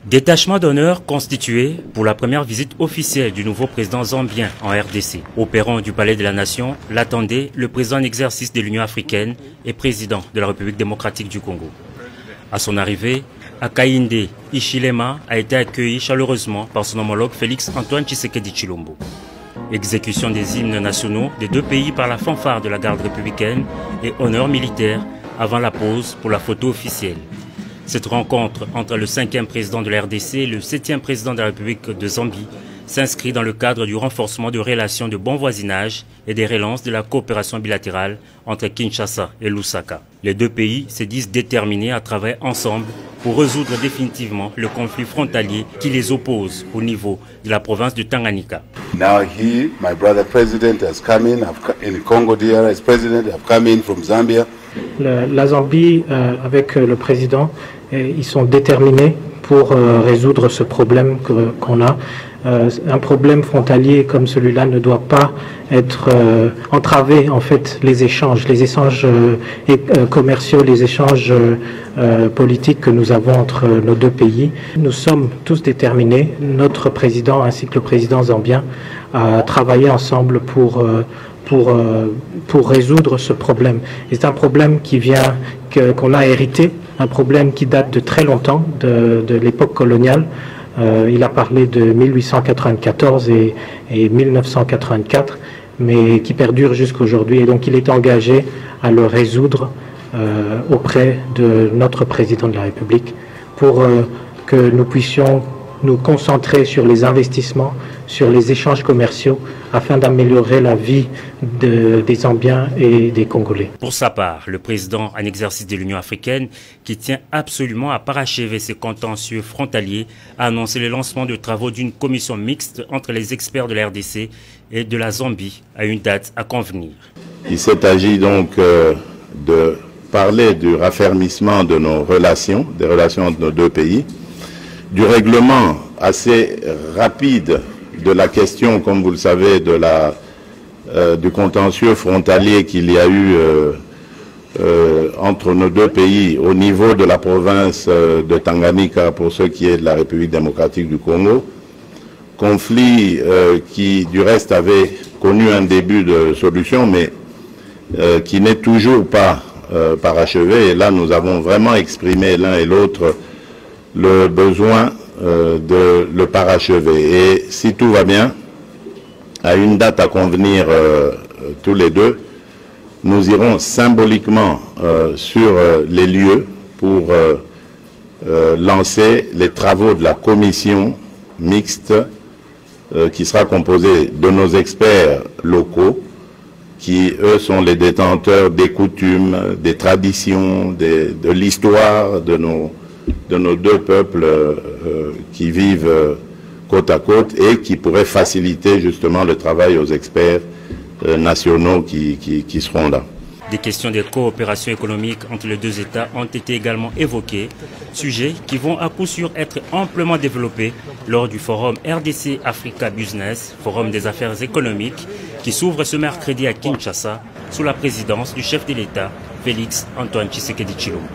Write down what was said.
Détachement d'honneur constitué pour la première visite officielle du nouveau président zambien en RDC. Au perron du Palais de la Nation, l'attendait le président en exercice de l'Union africaine et président de la République démocratique du Congo. À son arrivée, Hakainde Hichilema a été accueilli chaleureusement par son homologue Félix Antoine Tshisekedi Tshilombo. Exécution des hymnes nationaux des deux pays par la fanfare de la garde républicaine et honneur militaire avant la pause pour la photo officielle. Cette rencontre entre le 5e président de la RDC et le 7e président de la République de Zambie s'inscrit dans le cadre du renforcement de relations de bon voisinage et des relances de la coopération bilatérale entre Kinshasa et Lusaka. Les deux pays se disent déterminés à travailler ensemble pour résoudre définitivement le conflit frontalier qui les oppose au niveau de la province de Tanganyika. Now he, my brother president, has come in Congo DR as president, have come in from Zambia. La Zambie, avec le président, ils sont déterminés pour résoudre ce problème qu'on a. Un problème frontalier comme celui-là ne doit pas être entraver en fait les échanges commerciaux, les échanges politiques que nous avons entre nos deux pays. Nous sommes tous déterminés, notre président ainsi que le président zambien, à travailler ensemble pour résoudre ce problème. Et c'est un problème qu'on a hérité, un problème qui date de très longtemps, de l'époque coloniale. Il a parlé de 1894 et 1984, mais qui perdure jusqu'à aujourd'hui. Et donc il est engagé à le résoudre auprès de notre président de la République pour que nous puissions nous concentrer sur les investissements, sur les échanges commerciaux, afin d'améliorer la vie des Zambiens et des Congolais. Pour sa part, le président en exercice de l'Union africaine, qui tient absolument à parachever ces contentieux frontaliers, a annoncé le lancement de travaux d'une commission mixte entre les experts de la RDC et de la Zambie à une date à convenir. Il s'est agi donc de parler du raffermissement de nos relations, des relations entre nos deux pays, du règlement assez rapide de la question, comme vous le savez, du contentieux frontalier qu'il y a eu entre nos deux pays au niveau de la province de Tanganyika pour ce qui est de la République démocratique du Congo. Conflit qui du reste avait connu un début de solution, mais qui n'est toujours pas parachevé. Et là, nous avons vraiment exprimé l'un et l'autre le besoin de le parachever. Et si tout va bien, à une date à convenir tous les deux, nous irons symboliquement sur les lieux pour lancer les travaux de la commission mixte qui sera composée de nos experts locaux qui, eux, sont les détenteurs des coutumes, des traditions, de l'histoire de nos deux peuples qui vivent côte à côte et qui pourraient faciliter justement le travail aux experts nationaux qui seront là. Des questions de coopération économique entre les deux États ont été également évoquées, sujets qui vont à coup sûr être amplement développés lors du forum RDC Africa Business, forum des affaires économiques, qui s'ouvre ce mercredi à Kinshasa sous la présidence du chef de l'État, Félix Antoine Tshisekedi Tshilombo.